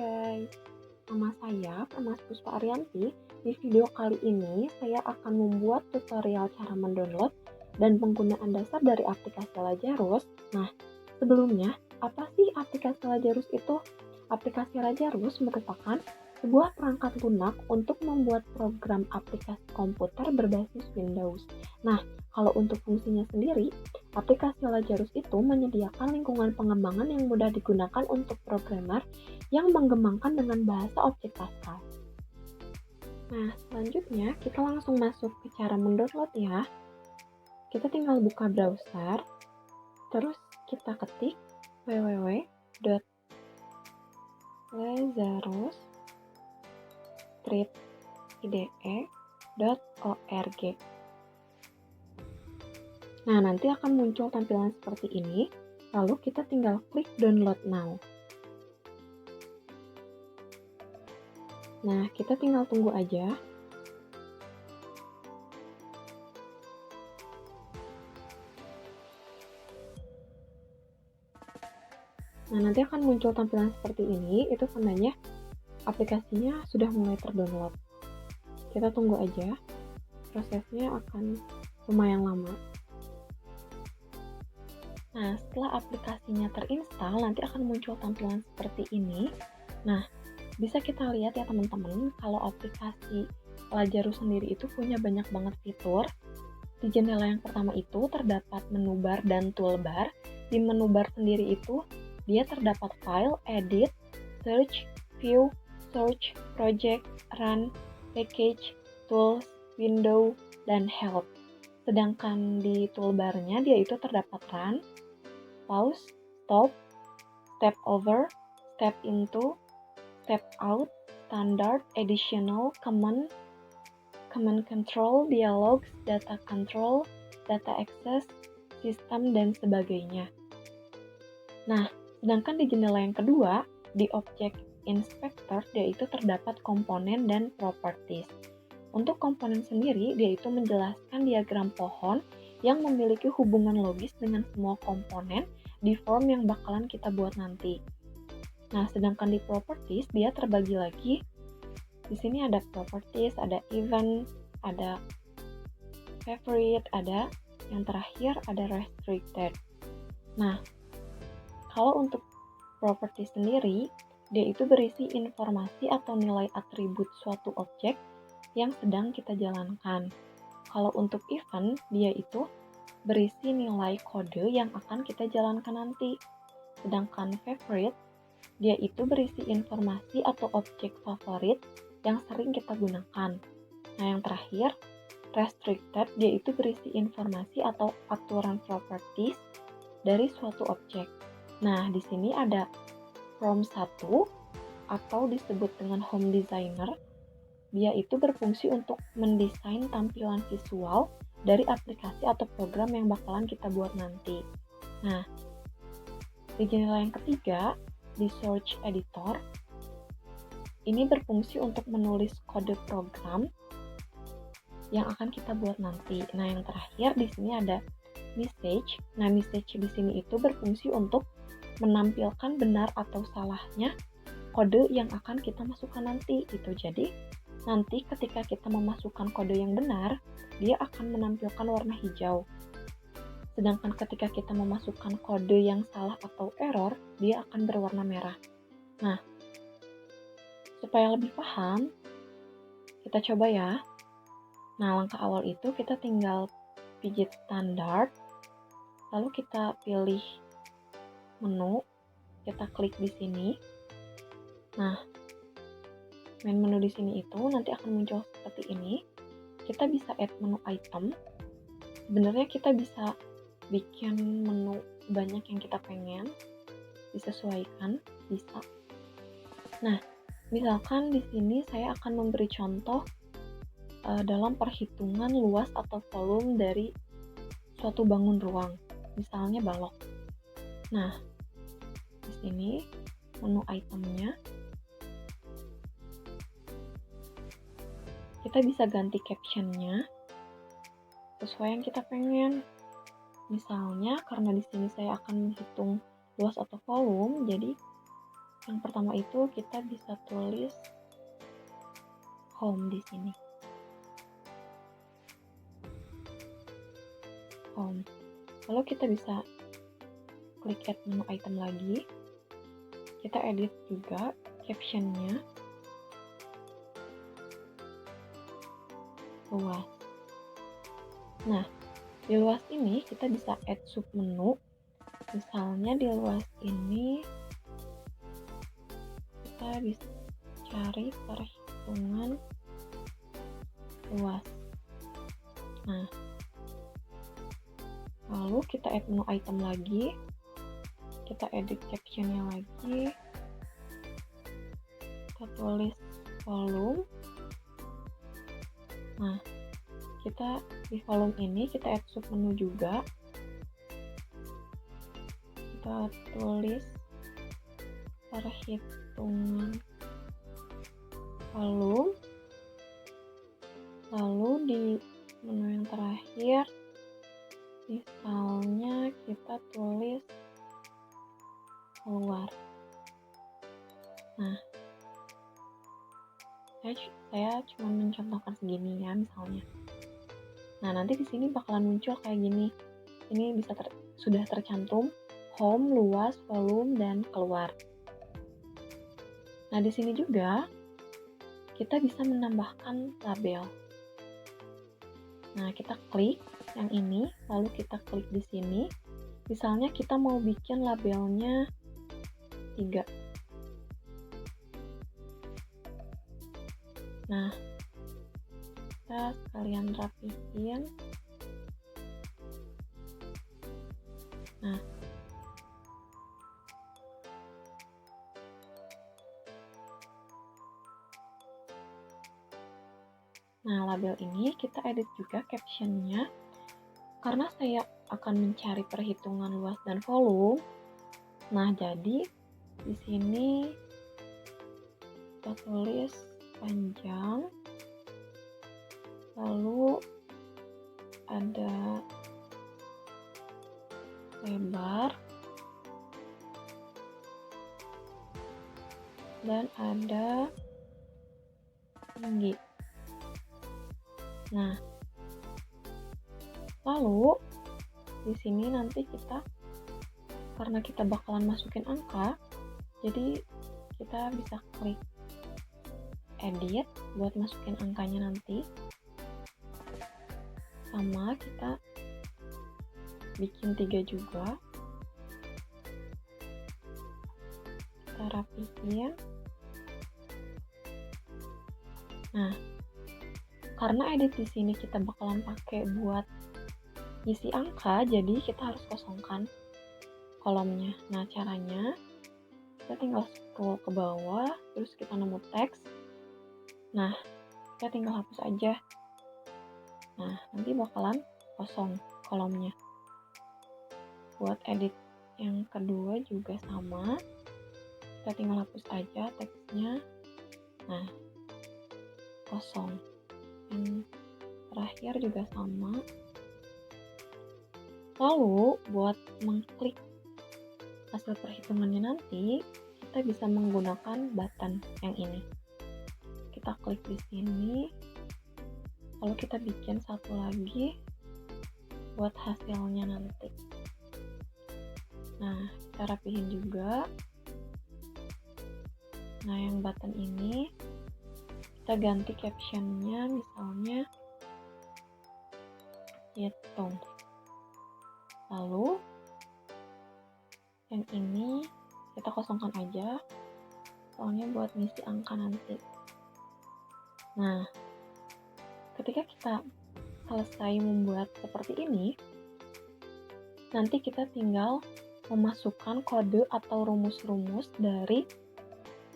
guys, nama saya Permas Puspa Arianti. Di video kali ini saya akan membuat tutorial cara mendownload dan penggunaan dasar dari aplikasi Lazarus. Nah, sebelumnya, apa sih aplikasi Lazarus itu? Aplikasi Lazarus merupakan sebuah perangkat lunak untuk membuat program aplikasi komputer berbasis Windows. Nah, kalau untuk fungsinya sendiri, aplikasi Lazarus itu menyediakan lingkungan pengembangan yang mudah digunakan untuk programmer yang mengembangkan dengan bahasa objek Pascal. Nah, selanjutnya kita langsung masuk ke cara mendownload ya. Kita tinggal buka browser, terus kita ketik www.lazarus-ide.org. Nah, nanti akan muncul tampilan seperti ini, lalu kita tinggal klik download now. Nah, kita tinggal tunggu aja. Nah, nanti akan muncul tampilan seperti ini, itu tandanya aplikasinya sudah mulai terdownload. Kita tunggu aja, prosesnya akan lumayan lama. Nah, setelah aplikasinya terinstall, nanti akan muncul tampilan seperti ini. Nah, bisa kita lihat ya teman-teman, kalau aplikasi Lazarus sendiri itu punya banyak banget fitur. Di jendela yang pertama itu terdapat menu bar dan toolbar. Di menu bar sendiri itu dia terdapat file, edit, search, view, search, project, run, package, tools, window, dan help. Sedangkan di toolbarnya dia itu terdapat run, pause, stop, step over, step into, step out, standard, additional, command control, dialogues, data control, data access, system, dan sebagainya. Nah, sedangkan di jendela yang kedua, di Object Inspector, dia itu terdapat komponen dan properties. Untuk komponen sendiri, dia itu menjelaskan diagram pohon yang memiliki hubungan logis dengan semua komponen di form yang bakalan kita buat nanti. Nah, sedangkan di properties, dia terbagi lagi. Di sini ada properties, ada event, ada favorite, ada yang terakhir ada restricted. Nah, kalau untuk property sendiri, dia itu berisi informasi atau nilai atribut suatu objek yang sedang kita jalankan. Kalau untuk event, dia itu berisi nilai kode yang akan kita jalankan nanti. Sedangkan favorite, dia itu berisi informasi atau objek favorit yang sering kita gunakan. Nah, yang terakhir, restricted, dia itu berisi informasi atau aturan properties dari suatu objek. Nah, di sini ada from 1 atau disebut dengan home designer. Dia itu berfungsi untuk mendesain tampilan visual dari aplikasi atau program yang bakalan kita buat nanti. Nah, di jendela yang ketiga, di search editor, ini berfungsi untuk menulis kode program yang akan kita buat nanti. Nah, yang terakhir di sini ada message. Nah, message di sini itu berfungsi untuk menampilkan benar atau salahnya kode yang akan kita masukkan nanti. Itu jadi nanti ketika kita memasukkan kode yang benar, dia akan menampilkan warna hijau. Sedangkan ketika kita memasukkan kode yang salah atau error, dia akan berwarna merah. Nah, supaya lebih paham, kita coba ya. Nah, langkah awal itu kita tinggal pijit standard, lalu kita pilih menu, kita klik di sini. Nah, main menu di sini itu nanti akan muncul seperti ini. Kita bisa add menu item. Sebenarnya kita bisa bikin menu banyak yang kita pengen, disesuaikan, bisa. Nah, misalkan di sini saya akan memberi contoh dalam perhitungan luas atau volume dari suatu bangun ruang, misalnya balok. Nah, di sini menu itemnya, kita bisa ganti captionnya sesuai yang kita pengen. Misalnya karena di sini saya akan menghitung luas atau volume, jadi Yang pertama itu kita bisa tulis home di sini. Home. Lalu kita bisa klik add menu item lagi. Kita edit juga captionnya. Luas. Nah, di luas ini kita bisa add sub menu. Misalnya di luas ini kita bisa cari perhitungan luas. Nah, lalu kita add menu item lagi. Kita edit captionnya lagi. Kita tulis volume. Nah, kita di volume ini kita add sub menu juga. Kita tulis perhitungan volume. Lalu di menu yang terakhir, misalnya kita tulis keluar. Nah, saya cuma mencontohkan segini ya misalnya. Nah, nanti di sini bakalan muncul kayak gini. Ini bisa sudah tercantum home, luas, volume, dan keluar. Nah, di sini juga kita bisa menambahkan label. Nah, kita klik yang ini, lalu kita klik di sini. Misalnya kita mau bikin labelnya 3. Nah, kita sekalian rapihin. Nah, label ini kita edit juga captionnya. Karena saya akan mencari perhitungan luas dan volume. Nah, jadi di sini kita tulis panjang, lalu ada lebar, dan ada tinggi. Nah, lalu di sini nanti kita, karena kita bakalan masukin angka, jadi kita bisa klik edit buat masukin angkanya nanti. Sama kita bikin 3 juga. Kita rapihin. Nah, karena edit di sini kita bakalan pakai buat isi angka, jadi kita harus kosongkan kolomnya. Nah, caranya kita tinggal scroll ke bawah, terus kita nemu teks. Nah, kita tinggal hapus aja. Nah, nanti bakalan kosong kolomnya. Buat edit yang kedua juga sama. Kita tinggal hapus aja teksnya. Nah, kosong. Yang terakhir juga sama. Lalu, buat mengklik hasil perhitungannya nanti, kita bisa menggunakan button yang ini. Kita klik di sini, lalu kita bikin satu lagi buat hasilnya nanti. Nah, kita rapihin juga. Nah, yang button ini kita ganti captionnya, misalnya hitung. Lalu yang ini kita kosongkan aja, soalnya buat ngisi angka nanti. Nah, ketika kita selesai membuat seperti ini, nanti kita tinggal memasukkan kode atau rumus-rumus dari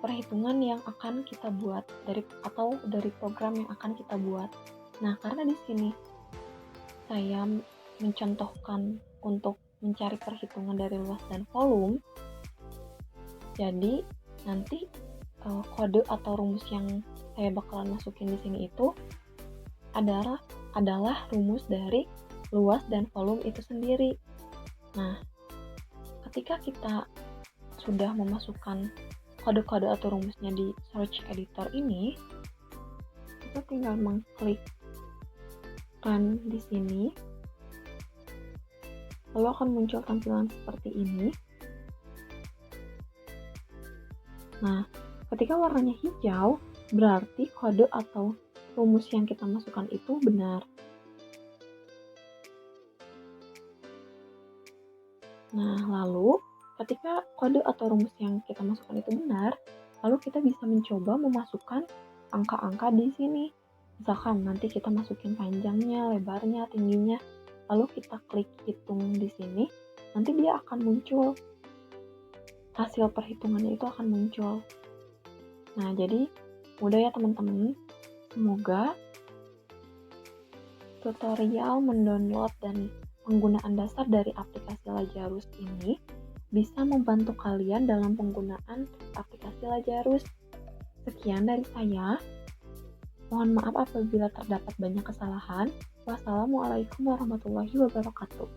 perhitungan yang akan kita buat, dari program yang akan kita buat. Nah, karena di sini saya mencontohkan untuk mencari perhitungan dari luas dan volume, jadi nanti kode atau rumus yang saya bakalan masukin di sini itu adalah rumus dari luas dan volume itu sendiri. Nah, ketika kita sudah memasukkan kode-kode atau rumusnya di search editor ini, kita tinggal mengklik run di sini, lalu akan muncul tampilan seperti ini. Nah, ketika warnanya hijau, berarti kode atau rumus yang kita masukkan itu benar. Nah, lalu ketika kode atau rumus yang kita masukkan itu benar, lalu kita bisa mencoba memasukkan angka-angka di sini. Misalkan nanti kita masukin panjangnya, lebarnya, tingginya, lalu kita klik hitung di sini, nanti dia akan muncul. Hasil perhitungannya itu akan muncul. Nah, jadi mudah ya teman-teman. Semoga tutorial mendownload dan penggunaan dasar dari aplikasi Lazarus ini bisa membantu kalian dalam penggunaan aplikasi Lazarus. Sekian dari saya. Mohon maaf apabila terdapat banyak kesalahan. Wassalamualaikum warahmatullahi wabarakatuh.